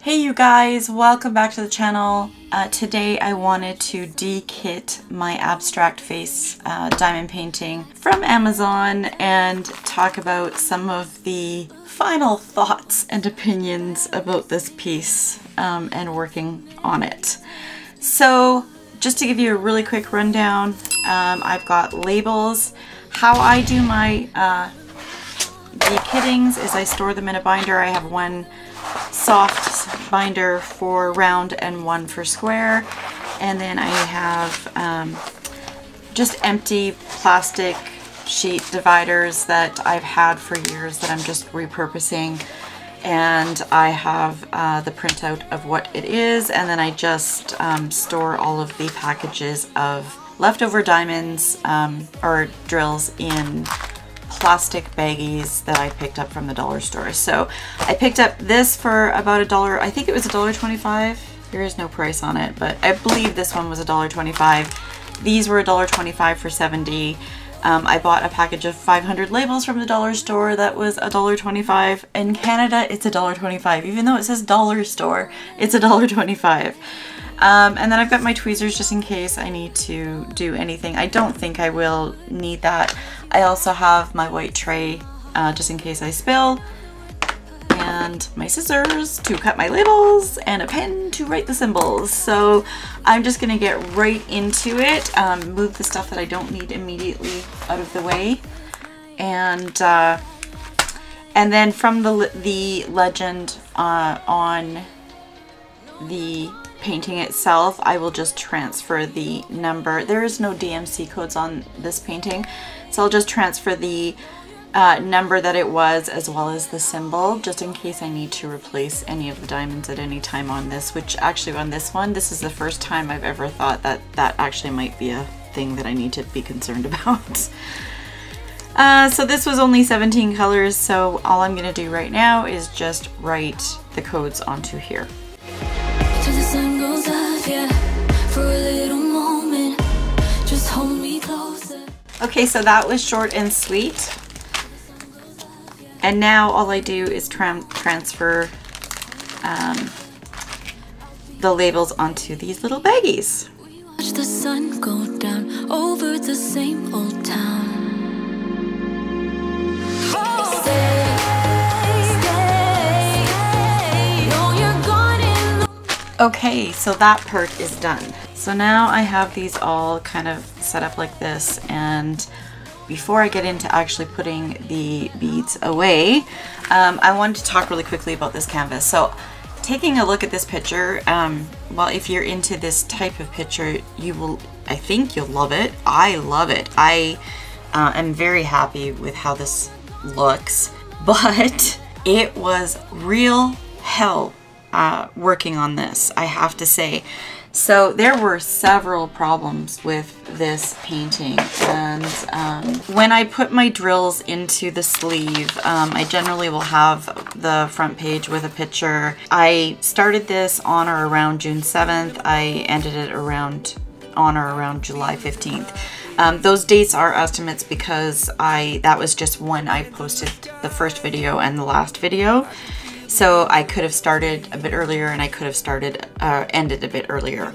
Hey you guys, welcome back to the channel. Today I wanted to de-kit my abstract face diamond painting from Amazon and talk about some of the final thoughts and opinions about this piece and working on it. So just to give you a really quick rundown, I've got labels. How I do my de-kittings is I store them in a binder. I have one soft binder for round and one for square, and then I have just empty plastic sheet dividers that I've had for years that I'm just repurposing, and I have the printout of what it is, and then I just store all of the packages of leftover diamonds or drills in plastic baggies that I picked up from the dollar store. So I picked up this for about $1. I think it was $1.25. There is no price on it, but I believe this one was $1.25. These were $1.25 for 70. I bought a package of 500 labels from the dollar store that was $1.25. In Canada, it's $1.25. Even though it says dollar store, it's $1.25. And then I've got my tweezers just in case I need to do anything. I don't think I will need that. I also have my white tray just in case I spill, and my scissors to cut my labels, and a pen to write the symbols. So I'm just gonna get right into it, move the stuff that I don't need immediately out of the way, and then from the legend on the painting itself, I will just transfer the number. There is no DMC codes on this painting, so I'll just transfer the number that it was as well as the symbol, just in case I need to replace any of the diamonds at any time on this, which actually on this one, this is the first time I've ever thought that that actually might be a thing that I need to be concerned about. So this was only 17 colors, so all I'm gonna do right now is just write the codes onto here. The sun goes up, yeah, for a little moment, just hold me closer. Okay, so that was short and sweet. And now all I do is transfer the labels onto these little baggies. We watch the sun go down over the same old town. Okay, so that part is done. So now I have these all kind of set up like this, and before I get into actually putting the beads away, I wanted to talk really quickly about this canvas. So taking a look at this picture, well, if you're into this type of picture, I think you'll love it. I love it. I am very happy with how this looks, but it was real hell working on this, I have to say. So there were several problems with this painting, and when I put my drills into the sleeve, I generally will have the front page with a picture. I started this on or around June 7th. I ended it on or around July 15th. Those dates are estimates because that was just when I posted the first video and the last video. So I could have started a bit earlier, and I could have ended a bit earlier.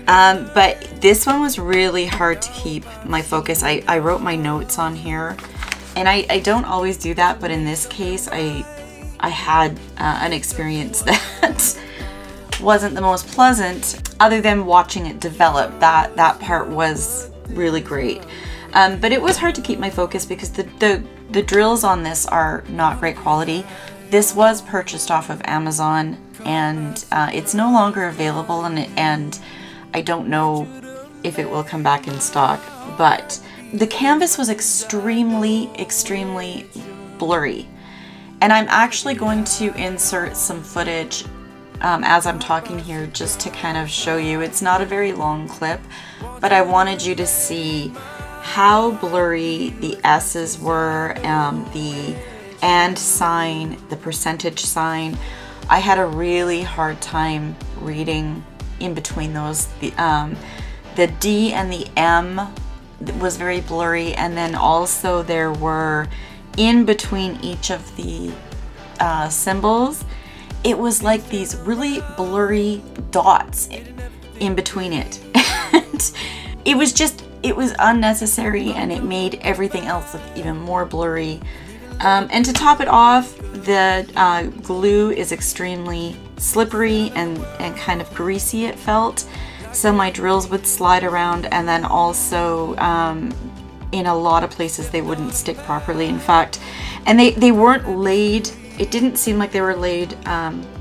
But this one was really hard to keep my focus. I wrote my notes on here, and I don't always do that, but in this case, I had an experience that wasn't the most pleasant, other than watching it develop. That part was really great. But it was hard to keep my focus because the drills on this are not great quality. This was purchased off of Amazon, and it's no longer available, and I don't know if it will come back in stock, but the canvas was extremely, extremely blurry. And I'm actually going to insert some footage as I'm talking here just to kind of show you. It's not a very long clip, but I wanted you to see how blurry the S's were, the and sign, the percentage sign. I had a really hard time reading in between those. The D and the M was very blurry, and then also there were in between each of the symbols, it was like these really blurry dots in between it. And it was unnecessary, and it made everything else look even more blurry. And to top it off, the glue is extremely slippery and kind of greasy, it felt. So my drills would slide around, and then also in a lot of places they wouldn't stick properly. In fact, and they weren't laid, it didn't seem like they were laid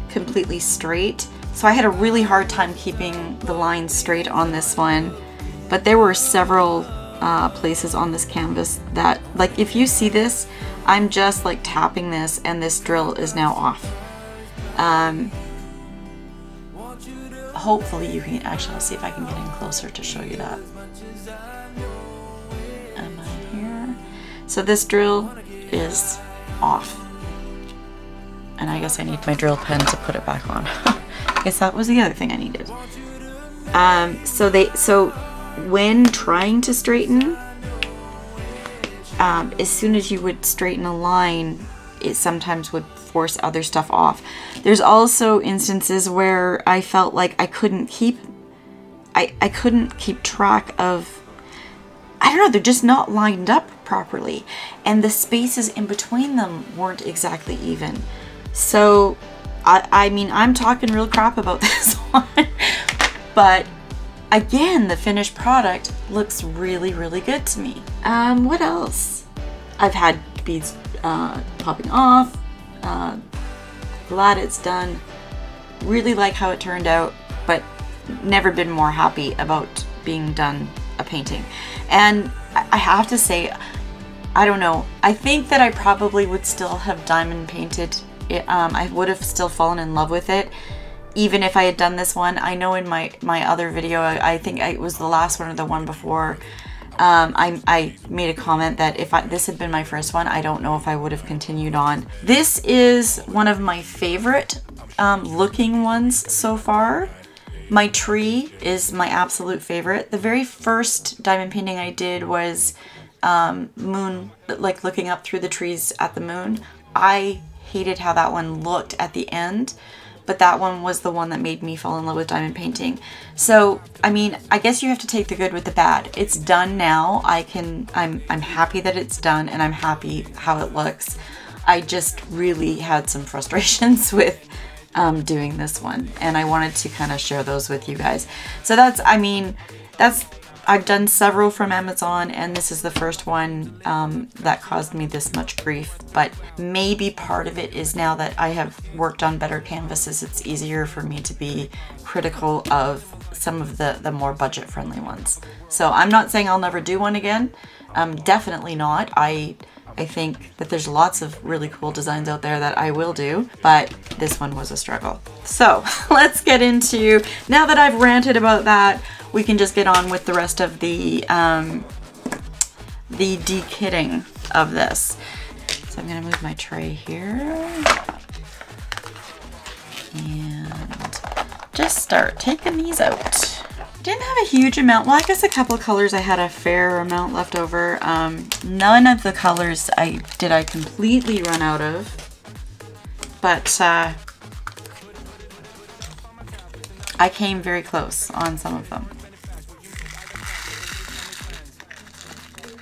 completely straight. So I had a really hard time keeping the lines straight on this one. But there were several places on this canvas that, like, if you see this, I'm just like tapping this and this drill is now off. Hopefully you can, actually, I'll see if I can get in closer to show you that. Am I here? So this drill is off. And I guess I need my drill pen to put it back on. I guess that was the other thing I needed. So when trying to straighten, as soon as you would straighten a line, it sometimes would force other stuff off. There's also instances where I felt like I couldn't keep track of, I don't know, they're just not lined up properly, and the spaces in between them weren't exactly even. So I mean, I'm talking real crap about this one, but again, the finished product looks really, really good to me. What else? I've had beads popping off. Glad it's done. Really like how it turned out, but never been more happy about being done a painting. And I have to say, I don't know, I think that I probably would still have diamond painted it. I would have still fallen in love with it even if I had done this one. I know in my other video, I think it was the last one or the one before, I made a comment that if this had been my first one, I don't know if I would have continued on. This is one of my favorite looking ones so far. My tree is my absolute favorite. The very first diamond painting I did was moon, like looking up through the trees at the moon. I hated how that one looked at the end, but that one was the one that made me fall in love with diamond painting. So, I mean, I guess you have to take the good with the bad. It's done now. I'm happy that it's done, and I'm happy how it looks. I just really had some frustrations with doing this one, and I wanted to kind of share those with you guys. So that's, I mean, I've done several from Amazon, and this is the first one that caused me this much grief. But maybe part of it is now that I have worked on better canvases, it's easier for me to be critical of some of the more budget-friendly ones. So I'm not saying I'll never do one again. Definitely not. I think that there's lots of really cool designs out there that I will do, but this one was a struggle. So let's get into, now that I've ranted about that, we can just get on with the rest of the de-kitting of this. So I'm gonna move my tray here and just start taking these out. Didn't have a huge amount. Well, I guess a couple of colors I had a fair amount left over. None of the colors I completely run out of, but I came very close on some of them.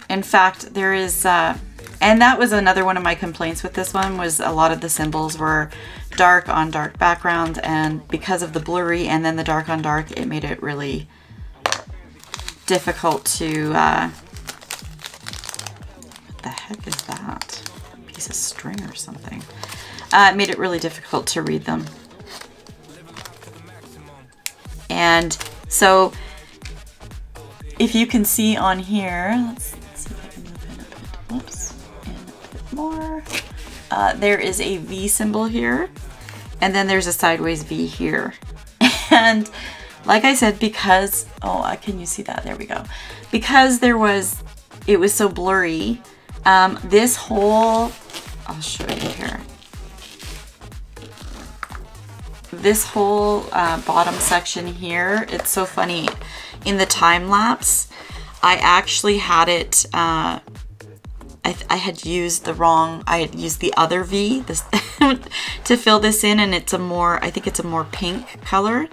In fact, there is, and that was another one of my complaints with this one, was a lot of the symbols were dark on dark background, and because of the blurry and then the dark on dark, it made it really difficult to, what the heck is that? A piece of string or something. It made it really difficult to read them. And so, if you can see on here, let's see if I can move in a bit, whoops, and a bit more. There is a V symbol here, and then there's a sideways V here. And like I said, because, oh, can you see that? There we go. Because it was so blurry, this whole, I'll show you here. This whole bottom section here, it's so funny. In the time lapse, I actually had it, I I had used the wrong, I had used the other V this to fill this in, and it's a more, I think it's a more pink color.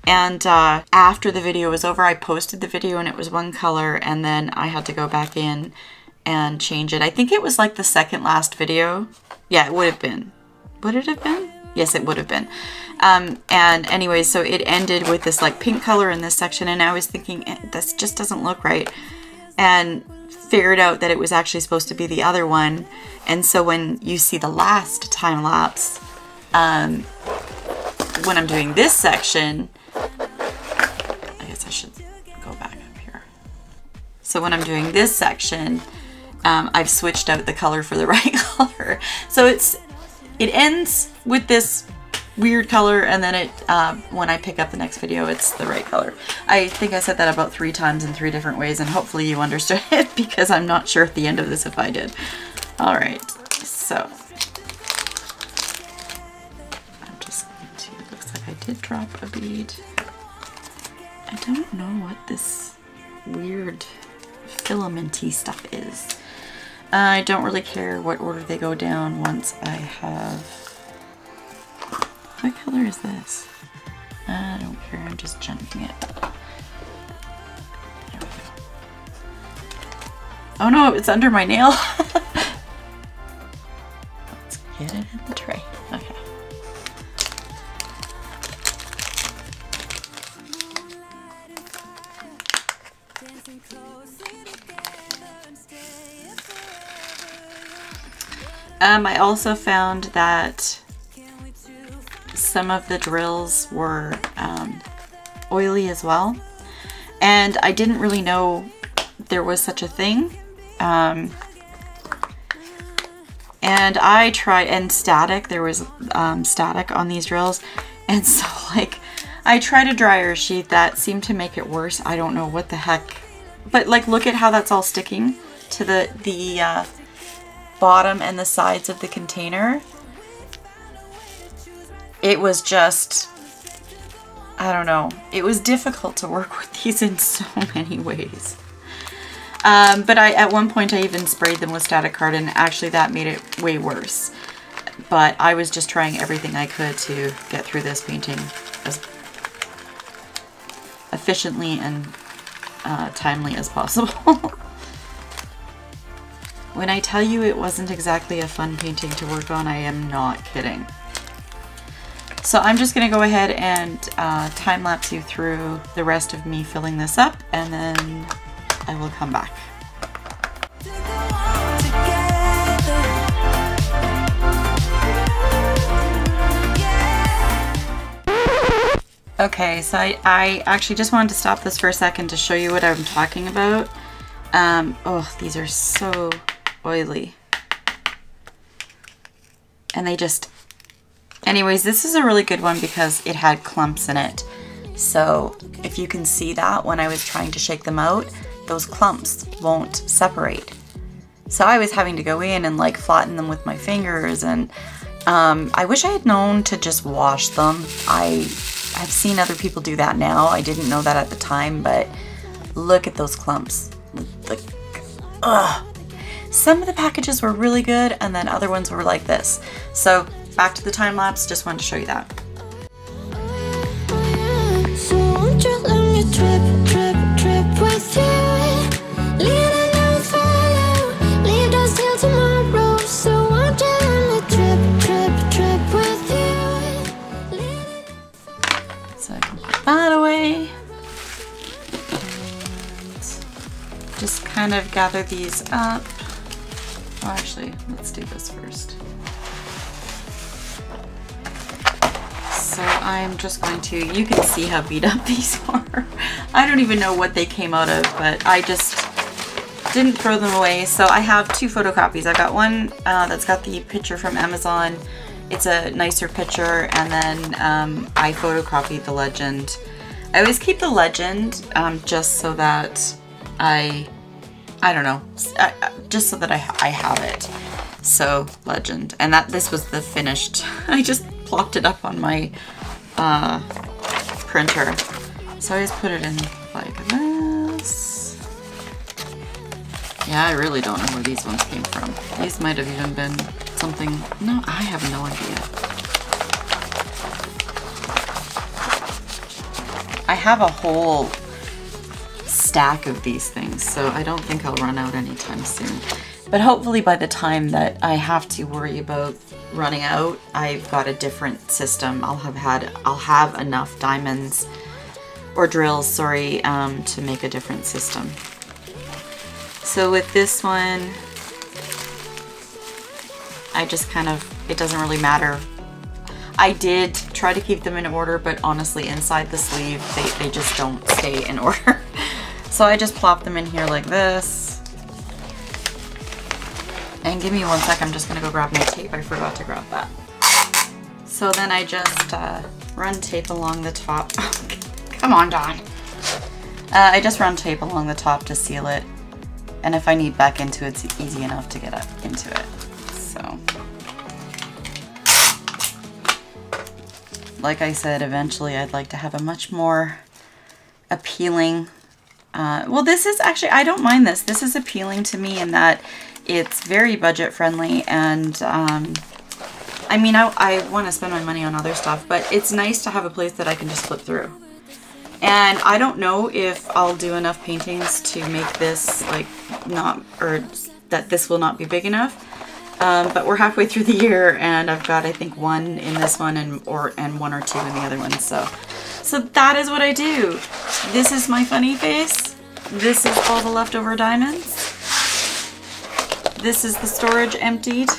And after the video was over, I posted the video and it was one color, and then I had to go back in and change it. I think it was like the second last video. Yeah, it would have been. Would it have been? Yes, it would have been. And anyway, so it ended with this like pink color in this section, and I was thinking, this just doesn't look right. And figured out that it was actually supposed to be the other one. And so when you see the last time lapse, when I'm doing this section, I guess I should go back up here. So when I'm doing this section, I've switched out the color for the right color. So it ends with this weird color, and then when I pick up the next video, it's the right color. I think I said that about 3 times in 3 different ways, and hopefully you understood it, because I'm not sure at the end of this if I did. All right, so I'm just going to, looks like I did drop a bead. I don't know what this weird filamenty stuff is. I don't really care what order they go down once I have... What color is this? I don't care, I'm just chunking it. There we go. Oh no, it's under my nail. Let's get it in the tray. Okay. I also found that some of the drills were oily as well, and I didn't really know there was such a thing. And I tried, and static, there was static on these drills, and so like I tried a dryer sheet that seemed to make it worse. I don't know what the heck, but like look at how that's all sticking to the bottom and the sides of the container. It was just, I don't know, it was difficult to work with these in so many ways. But at one point I even sprayed them with static card, and actually that made it way worse. But I was just trying everything I could to get through this painting as efficiently and timely as possible. When I tell you it wasn't exactly a fun painting to work on, I am not kidding. So I'm just going to go ahead and time-lapse you through the rest of me filling this up, and then I will come back. Okay, so I actually just wanted to stop this for a second to show you what I'm talking about. Oh, these are so oily. And they just... Anyways, this is a really good one because it had clumps in it. So if you can see that when I was trying to shake them out, those clumps won't separate. So I was having to go in and like flatten them with my fingers, and I wish I had known to just wash them. I've seen other people do that now. I didn't know that at the time, but look at those clumps. Like, ugh. Some of the packages were really good, and then other ones were like this. So back to the time lapse, just wanted to show you that. So won't you let me trip with you? Leaning on fire, leave us till tomorrow. So won't you let me trip with you? So I can put that away. And just kind of gather these up. Oh, actually, let's do this first. So I'm just going to, you can see how beat up these are. I don't even know what they came out of, but I just didn't throw them away. So I have 2 photocopies. I got one that's got the picture from Amazon. It's a nicer picture, and then I photocopied the legend. I always keep the legend just so that I don't know, just so that I have it. So legend, and this was the finished. I just plopped it up on my printer. So I just put it in like this. Yeah, I really don't know where these ones came from. These might have even been something, no, I have no idea. I have a whole stack of these things, so I don't think I'll run out anytime soon. But hopefully by the time that I have to worry about running out, I've got a different system. I'll have enough diamonds or drills, sorry, to make a different system. So with this one, I just kind of, it doesn't really matter. I did try to keep them in order, but honestly inside the sleeve, they just don't stay in order. So I just plop them in here like this. And give me one sec, I'm just gonna go grab my tape. I forgot to grab that. So then I just run tape along the top. Come on, Dawn. I just run tape along the top to seal it. And if I need back into it, it's easy enough to get up into it. So, like I said, eventually I'd like to have a much more appealing, well, this is actually, I don't mind this. This is appealing to me in that it's very budget friendly, and I mean, I want to spend my money on other stuff, but it's nice to have a place that I can just flip through. And I don't know if I'll do enough paintings to make this like not, or that this will not be big enough. But we're halfway through the year and I've got, I think, one in this one and one or two in the other one. So that is what I do. This is my funny face. This is all the leftover diamonds. This is the storage emptied.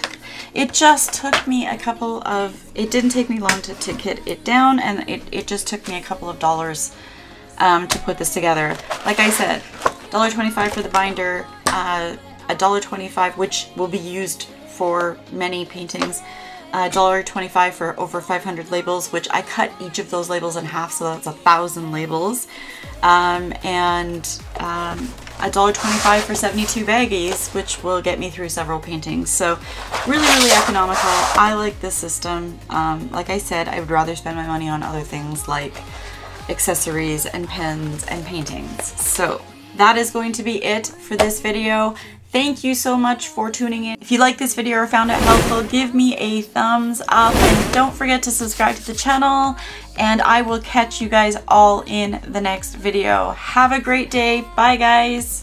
It just took me a couple of, it didn't take me long to kit it down, and it just took me a couple of dollars to put this together. Like I said, $1.25 for the binder, $1.25, which will be used for many paintings, $1.25 for over 500 labels, which I cut each of those labels in half, so that's 1,000 labels, and $1.25 for 72 baggies, which will get me through several paintings. So really, really economical. I like this system. Like I said, I would rather spend my money on other things like accessories and pens and paintings. So that is going to be it for this video. Thank you so much for tuning in. If you like this video or found it helpful, give me a thumbs up and don't forget to subscribe to the channel, and I will catch you guys all in the next video. Have a great day. Bye guys.